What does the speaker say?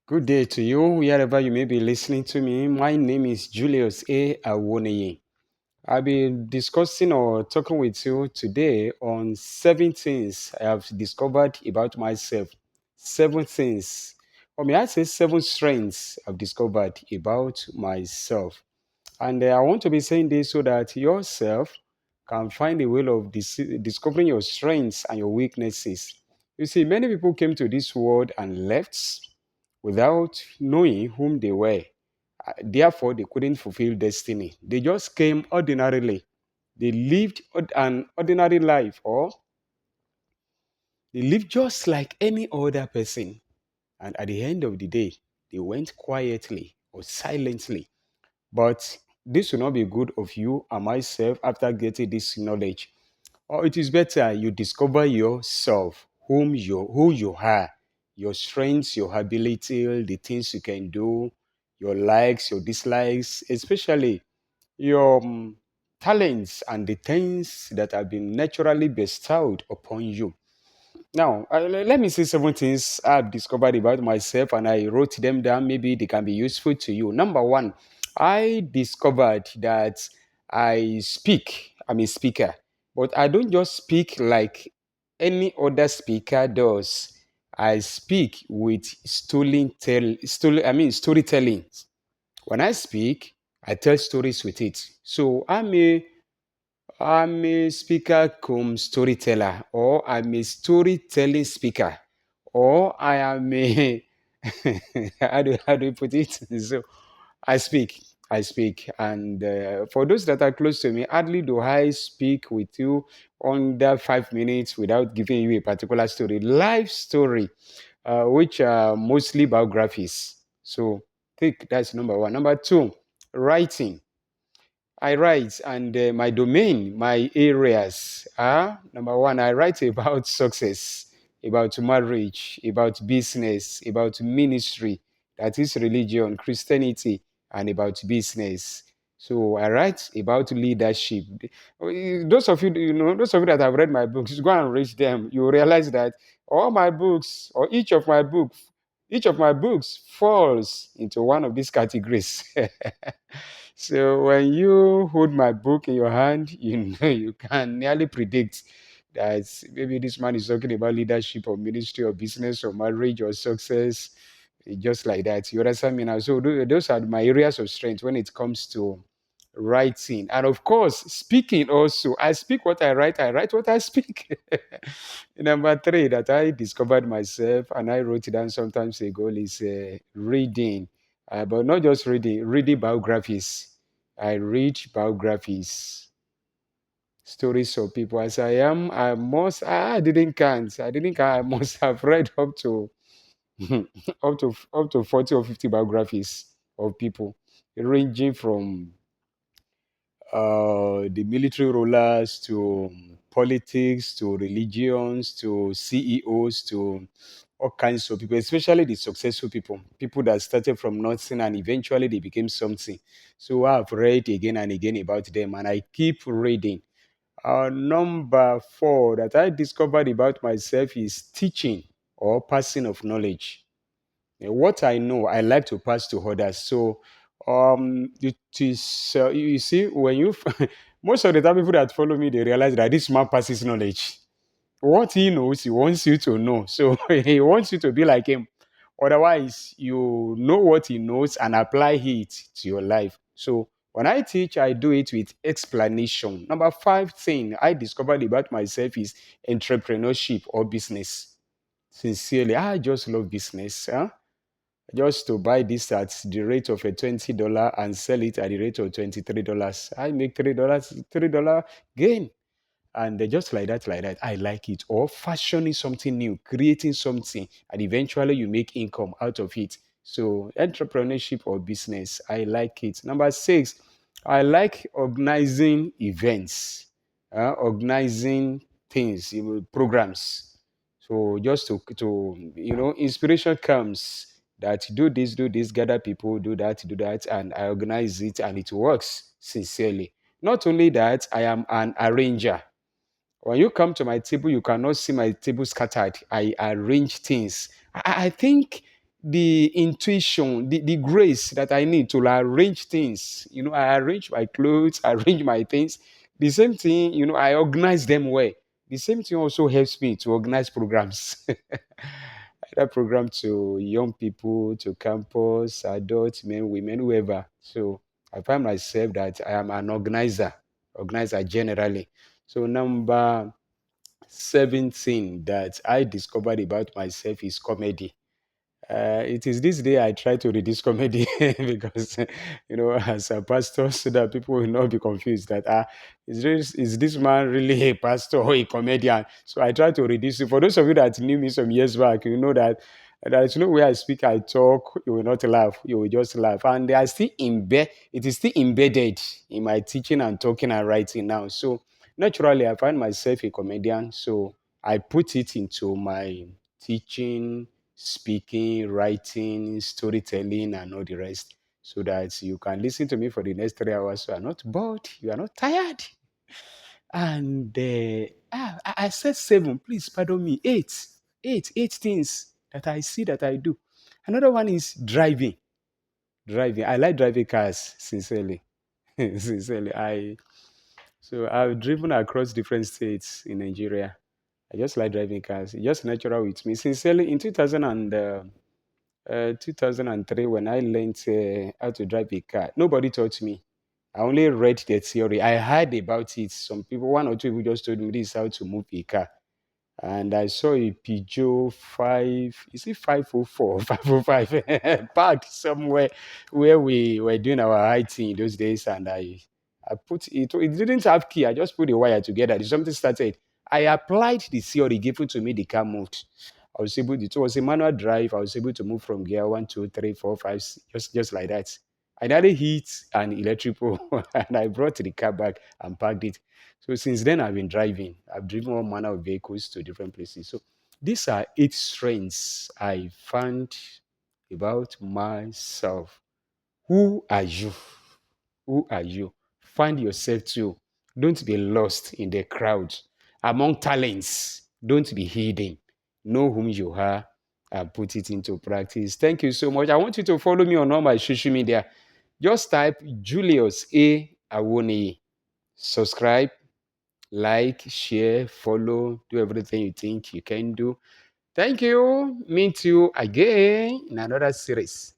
Good day to you, wherever you may be listening to me. My name is Julius A. Awoniyi. I'll be discussing or talking with you today on 7 things I have discovered about myself. 7 things, or may I say 7 strengths I've discovered about myself. And I want to be saying this so that yourself can find a way of discovering your strengths and your weaknesses. You see, many people came to this world and left without knowing whom they were. Therefore, they couldn't fulfill destiny. They just came ordinarily. They lived an ordinary life, or they lived just like any other person. And at the end of the day, they went quietly or silently. But this will not be good of you and myself after getting this knowledge. Or it is better you discover yourself, who you are, your strengths, your ability, the things you can do, your likes, your dislikes, especially your talents and the things that have been naturally bestowed upon you. Now, let me see 7 things I've discovered about myself and I wrote them down. Maybe they can be useful to you. Number one, I discovered that I'm a speaker, but I don't just speak like any other speaker does. I speak with storytelling. When I speak, I tell stories with it. So I'm a speaker cum storyteller, or I'm a storytelling speaker, or I am a how do you put it? So I speak, and for those that are close to me, hardly do I speak with you under 5 minutes without giving you a particular story, life story, which are mostly biographies. So think that's number one. Number two, writing. I write, and my domain, my areas are number one, I write about success, about marriage, about business, about ministry, that is religion, Christianity, and about business. So I write about leadership. Those of you that have read my books, go and read them. You realize that all my books, or each of my books falls into one of these categories. So when you hold my book in your hand, you know you can nearly predict that maybe this man is talking about leadership or ministry or business or marriage or success, just like that. You understand me now? So those are my areas of strength when it comes to writing. And of course, speaking also. I speak what I write what I speak. Number three that I discovered myself and I wrote it down sometimes ago is reading. But not just reading biographies. I read biographies, stories of people. As I am, I didn't count. I must have read up to up to 40 or 50 biographies of people, ranging from the military rulers to politics to religions to CEOs to all kinds of people, especially the successful people that started from nothing and eventually they became something. So I've read again and again about them and I keep reading. Number four that I discovered about myself is teaching or passing of knowledge. What I know, I like to pass to others. So, it is you see when you most of the time people that follow me they realize that this man passes knowledge. What he knows, he wants you to know. So he wants you to be like him. Otherwise, you know what he knows and apply it to your life. So when I teach, I do it with explanation. Number five thing I discovered about myself is entrepreneurship or business. Sincerely, I just love business. Huh? Just to buy this at the rate of a $20 and sell it at the rate of $23. I make $3 gain. And just like that, I like it. Or fashioning something new, creating something, and eventually you make income out of it. So entrepreneurship or business, I like it. Number six, I like organizing events, organizing things, programs. So just to inspiration comes that do this, gather people, do that, and I organize it, and it works sincerely. Not only that, I am an arranger. When you come to my table, you cannot see my table scattered. I arrange things. I think the intuition, the grace that I need to arrange things. I arrange my clothes, I arrange my things. The same thing, I organize them well. The same thing also helps me to organize programs. Either program to young people, to campus, adults, men, women, whoever. So I find myself that I am an organizer generally. So number 17 that I discovered about myself is comedy. It is this day I try to reduce comedy because, as a pastor, so that people will not be confused that, is this man really a pastor or a comedian? So I try to reduce it. For those of you that knew me some years back, you know that there is no way I speak, I talk, you will not laugh, you will just laugh. And they are still it is still embedded in my teaching and talking and writing now. So naturally, I find myself a comedian. So I put it into my teaching, speaking, writing, storytelling, and all the rest, so that you can listen to me for the next 3 hours. You are not bored, you are not tired. And I said seven, please pardon me, eight things that I see that I do. Another one is driving. Driving. I like driving cars, sincerely. Sincerely. I've driven across different states in Nigeria. I just like driving cars. It's just natural with me. Sincerely, in 2003, when I learned how to drive a car, nobody taught me. I only read the theory. I heard about it. Some people, one or two people just told me this is how to move a car. And I saw a Peugeot 5, is it 504, 505, parked somewhere where we were doing our IT in those days. And I put it didn't have key. I just put the wire together. Something started. I applied the theory given to me, the car moved. It was a manual drive. I was able to move from gear one, two, three, four, five, just like that. I nearly hit an electric pole and I brought the car back and parked it. So since then, I've been driving. I've driven all manner of vehicles to different places. So these are 8 strengths I found about myself. Who are you? Who are you? Find yourself too. Don't be lost in the crowd. Among talents, don't be hidden. Know whom you are and put it into practice. Thank you so much. I want you to follow me on all my social media. Just type Julius A. Awoni. Subscribe, like, share, follow, do everything you think you can do. Thank you. Meet you again in another series.